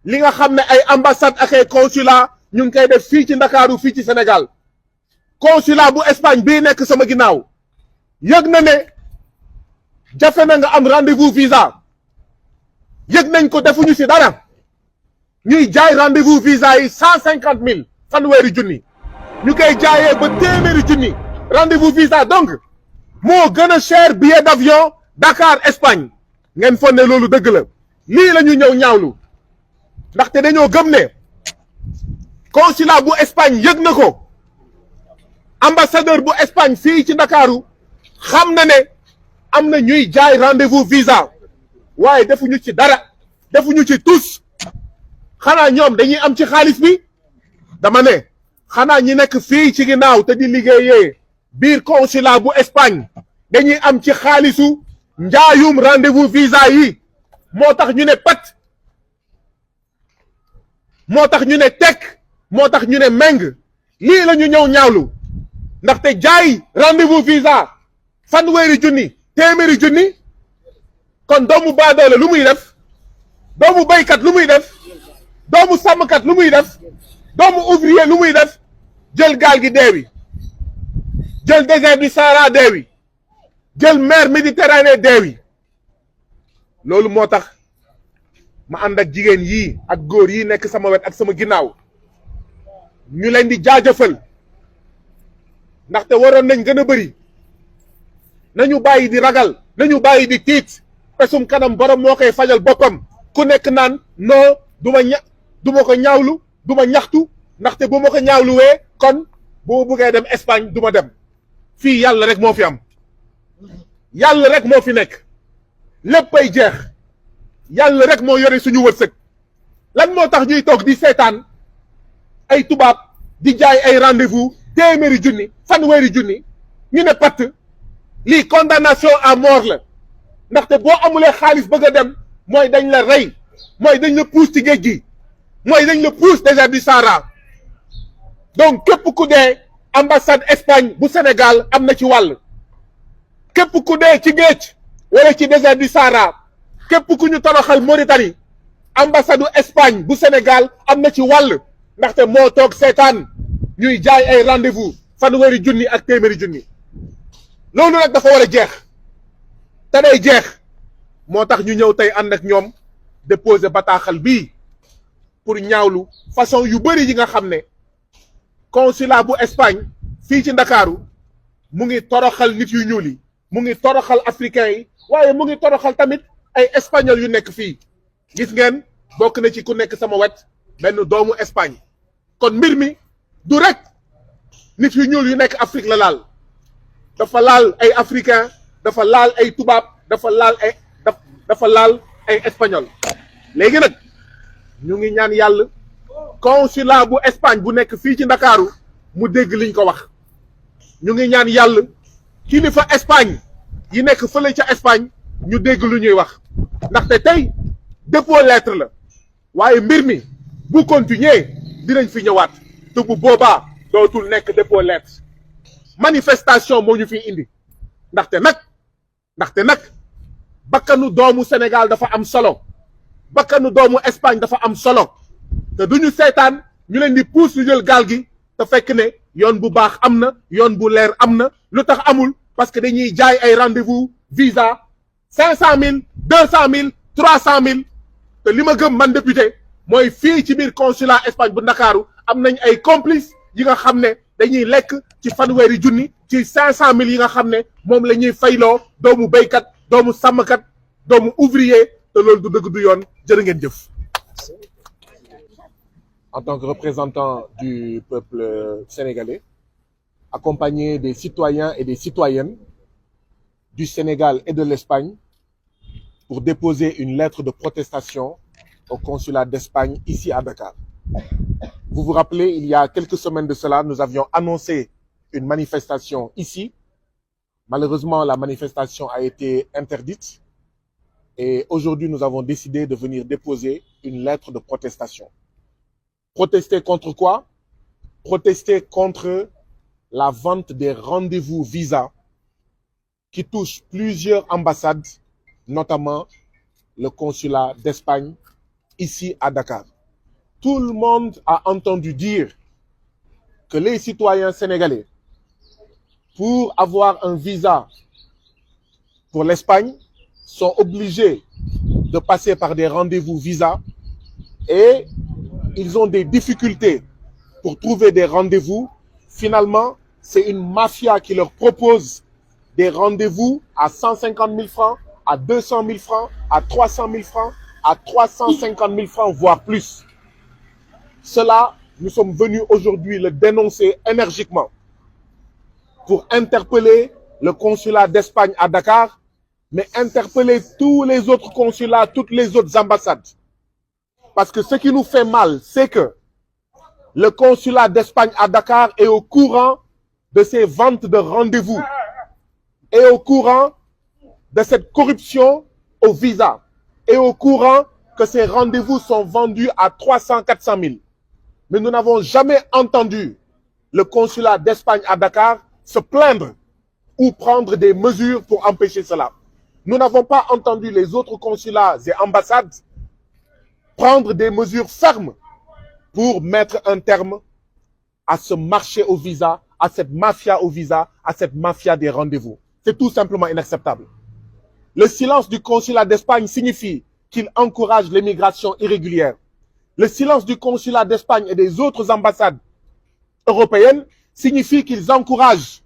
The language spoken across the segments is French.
li nga xam ne ay ambassade ak ay consulat ñu ngi koy def fii ci Ndakaaru fii ci Sénégal consulat bu Espagne bii nekk sama ginnaaw yëg na ne jafe na nga am rendez-vous visa yëg nañ ko defuñu ci dara ñuy jaay rendez-vous visa yi 150 000 fanweeri junni ñu koy jaayee ba téeméeri junni rendez-vous visa donc moo gën a cher billet d'avion Dakar Espagne ngeen foog ne loolu dëgg la lii la ñu ñëw ñaawlu ndaxte dañoo gëm ne consulat bu Espagne yëg na ko ambassadeur bu Espagne fii ci Ndakaaru xam na ne am na ñuy jaay rendez-vous visa waaye defuñu ci dara defuñu ci tous xanaa ñoom dañuy am ci xaalis bi dama ne xanaa ñi nekk fii ci ginnaaw te di liggéeyee biir consulat bu Espagne dañuy am ci xaalisu njaayum rendez-vous visa yi moo tax ñu ne pat moo tax ñu ne tekk moo tax ñu ne meng lii la ñu ñëw ñaawlu ndaxte jaay rendez-vous visa fanweeri junni téeméeri junni kon doomu baadoole lu muy def doomu baykat lu muy def doomu sàmmkat lu muy def doomu ouvrier lu muy def jël gaal gi deewi jël désert du Sahara deewi jël mer Méditerranée deewi loolu moo tax ma ànd ak jigéen yii ak góor yi nekk sama wet ak sama ginnaaw ñu leen di jaajëfal ndaxte waroon nañ gën a bëri nañu bàyyi di ragal nañu bàyyi di tiit pesum kanam borom moo koy fajal boppam ku nekk naan non du ma ko ñaawlu du ma ñaxtu ndaxte bu ma ko ñaawluwee kon bu buggee dem Espagne du ma dem fii yàlla rek moo fi am yàlla rek moo fi nekk léppay jeex yàlla rek moo yore suñu wërsëg lan moo tax ñuy toog di seetaan ay tubaab di jaay ay rendez-vous téeméeri junni fanweeri junni ñu ne patt lii condamnation à mort la ndaxte boo amulee xaalis bëgg a dem mooy dañ la rey mooy dañ la puus ci géej gi mooy dañ la puus désert du Sahara donc képp ku dee ambassade Espagne bu Sénégal am na ci wàll képp ku dee ci géej wala ci désert du Sahara képp ku ñu toroxal Mauritanie ambassade Espagne bu Sénégal am na ci wàll ndaxte moo toog seetaan ñuy jaay ay rendez-vous fanweeri junni ak téeméeri junni loolu nag dafa war a jeex te day jeex moo tax ñu ñëw tey ànd ak ñoom déposer bataaxal bii pour ñaawlu façon yu bëri yi nga xam ne consulat bu Espagne fii ci Ndakaaru mu ngi toroxal nit yu ñuul yi mu ngi toroxal africain yi waaye mu ngi toroxal tamit ay espagnol yu nekk fii gis ngeen bokk na ci ku nekk sama wet benn doomu Espagne kon mbir mi du rek nit yu ñuul yu nekk Afrique la laal dafa laal ay africain dafa laal ay tubaab dafa laal ay espagnol léegi nag ñu ngi ñaan yàlla consulat bu Espagne bu nekk fii ci Ndakaaru mu dégg liñ ko wax ñu ngi ñaan yàlla kilifa Espagne yi nekk fële ca Espagne ñu dégg lu ñuy wax ndaxte tey dépôt lettre la waaye mbir mi bu continuer dinañ fi ñëwaat te bu boobaa dootul nekk dépôt lettre manifestation moo ñu fi indi ndaxte nag bakkanu doomu Sénégal dafa am solo bakkanu doomu Espagne dafa am solo te duñu seetaan ñu leen di puus ñu jël gaal gi te fekk ne yoon bu baax am na yoon bu leer am na lu tax amul parce que dañuy jaay ay rendez-vous visa 500 000 200 000 300 000 te li ma gëm man député mooy fii ci biir consulat Espagne bu Ndakaaru am nañ ay complice yi nga xam ne dañuy lekk ci fanweeri junni ci 500 000 yi nga xam ne moom la ñuy fayloo doomu béykat doomu sàmmkat doomu ouvrier te loolu du dëgg du yoon jërë ngeen jëf. En tant que représentant du peuple sénégalais, accompagné des citoyens et des citoyennes du Sénégal et de l'Espagne pour déposer une lettre de protestation au consulat d'Espagne ici à Dakar. Vous vous rappelez, il y a quelques semaines de cela, nous avions annoncé une manifestation ici. Malheureusement, la manifestation a été interdite et aujourd'hui, nous avons décidé de venir déposer une lettre de protestation. Protester contre quoi? Protester contre la vente des rendez-vous visa qui touchent plusieurs ambassades, notamment le consulat d'Espagne ici à Dakar. Tout le monde a entendu dire que les citoyens sénégalais, pour avoir un visa pour l'Espagne, sont obligés de passer par des rendez-vous visa et ils ont des difficultés pour trouver des rendez-vous. Finalement, c'est une mafia qui leur propose des rendez-vous à 150 000 francs, à 200 000 francs, à 300 000 francs, à 350 000 francs, voire plus. Cela, nous sommes venus aujourd'hui le dénoncer énergiquement pour interpeller le consulat d'Espagne à Dakar, mais interpeller tous les autres consulats, toutes les autres ambassades. Parce que ce qui nous fait mal, c'est que le consulat d'Espagne à Dakar est au courant de ces ventes de rendez-vous, est au courant de cette corruption au visa, est au courant que ces rendez-vous sont vendus à 300, 400 000. Mais nous n'avons jamais entendu le consulat d'Espagne à Dakar se plaindre ou prendre des mesures pour empêcher cela. Nous n'avons pas entendu les autres consulats et ambassades prendre des mesures fermes pour mettre un terme à ce marché au visa, à cette mafia au visa, à cette mafia des rendez-vous. C'est tout simplement inacceptable. Le silence du consulat d'Espagne signifie qu'il encourage l'immigration irrégulière. Le silence du consulat d'Espagne et des autres ambassades européennes signifie qu'ils encouragent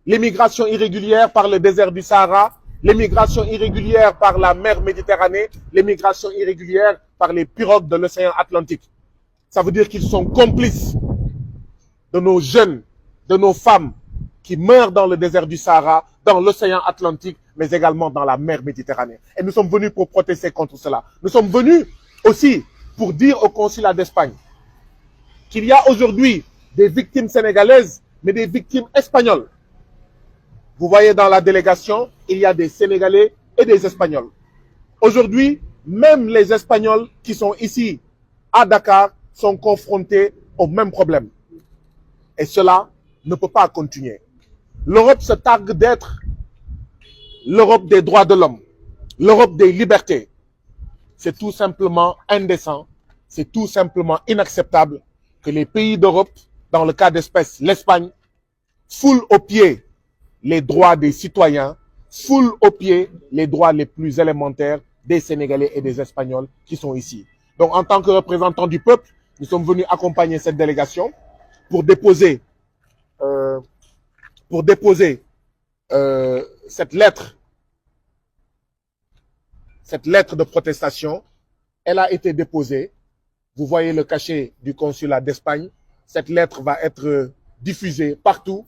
l'immigration irrégulière par le désert du Sahara, l'immigration irrégulière par la mer Méditerranée, l'immigration irrégulière par les pirogues de l'océan Atlantique. Ça veut dire qu'ils sont complices de nos jeunes, de nos femmes qui meurent dans le désert du Sahara, dans l'océan Atlantique, mais également dans la mer Méditerranée. Et nous sommes venus pour protester contre cela. Nous sommes venus aussi pour dire au consulat d'Espagne qu'il y a aujourd'hui des victimes sénégalaises, mais des victimes espagnoles. Vous voyez dans la délégation, il y a des Sénégalais et des Espagnols. Aujourd'hui, même les Espagnols qui sont ici à Dakar sont confrontés au même problème. Et cela ne peut pas continuer. L'Europe se targue d'être l'Europe des droits de l'homme, l'Europe des libertés. C'est tout simplement indécent, c'est tout simplement inacceptable que les pays d'Europe, dans le cas d'espèce l'Espagne, foulent aux pieds les droits des citoyens, foulent aux pieds les droits les plus élémentaires des Sénégalais et des Espagnols qui sont ici. Donc en tant que représentants du peuple, nous sommes venus accompagner cette délégation pour déposer cette lettre de protestation. Elle a été déposée. Vous voyez le cachet du consulat d'Espagne. Cette lettre va être diffusée partout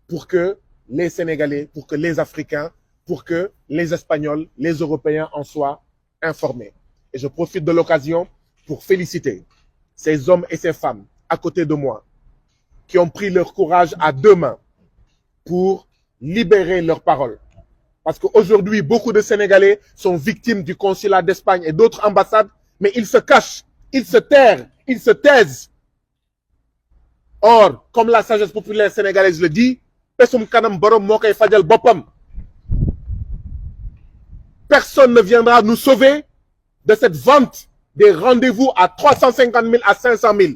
pour que les Sénégalais, pour que les Africains, pour que les Espagnols, les Européens en soient informés. Et je profite de l'occasion pour féliciter ces hommes et ces femmes à côté de moi qui ont pris leur courage à deux mains pour libérer leurs paroles. Parce qu'aujourd'hui, beaucoup de Sénégalais sont victimes du consulat d'Espagne et d'autres ambassades, mais ils se cachent, ils se terrent, ils se taisent. Or, comme la sagesse populaire sénégalaise le dit, personne ne viendra nous sauver de cette vente des rendez-vous à 350 000 à 500 000.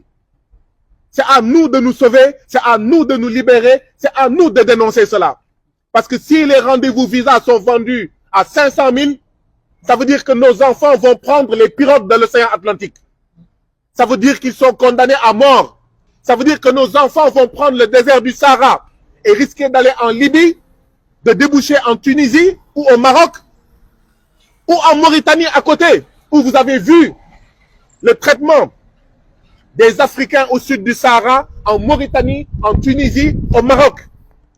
C'est à nous de nous sauver, c'est à nous de nous libérer, c'est à nous de dénoncer cela. Parce que si les rendez-vous visa sont vendus à 500 000, ça veut dire que nos enfants vont prendre les pirogues de l'océan Atlantique. Ça veut dire qu'ils sont condamnés à mort. Ça veut dire que nos enfants vont prendre le désert du Sahara et risquer d'aller en Libye, de déboucher en Tunisie ou au Maroc ou en Mauritanie à côté, où vous avez vu le traitement des Africains au sud du Sahara, en Mauritanie, en Tunisie, au Maroc,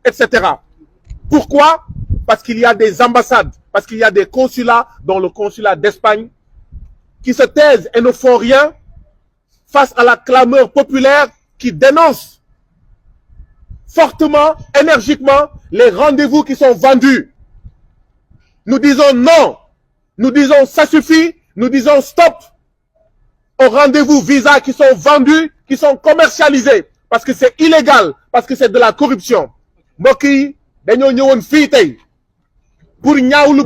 etc. Pourquoi? Parce qu'il y a des ambassades, parce qu'il y a des consulats, dont le consulat d'Espagne, qui se taisent et ne font rien face à la clameur populaire qui dénonce fortement, énergiquement, les rendez-vous qui sont vendus. Nous disons non, nous disons ça suffit, nous disons stop aux rendez-vous visa qui sont vendus, qui sont commercialisés, parce que c'est illégal, parce que c'est de la corruption. Mbokk yi dañoo ñëwoon fii tey pour ñaawlu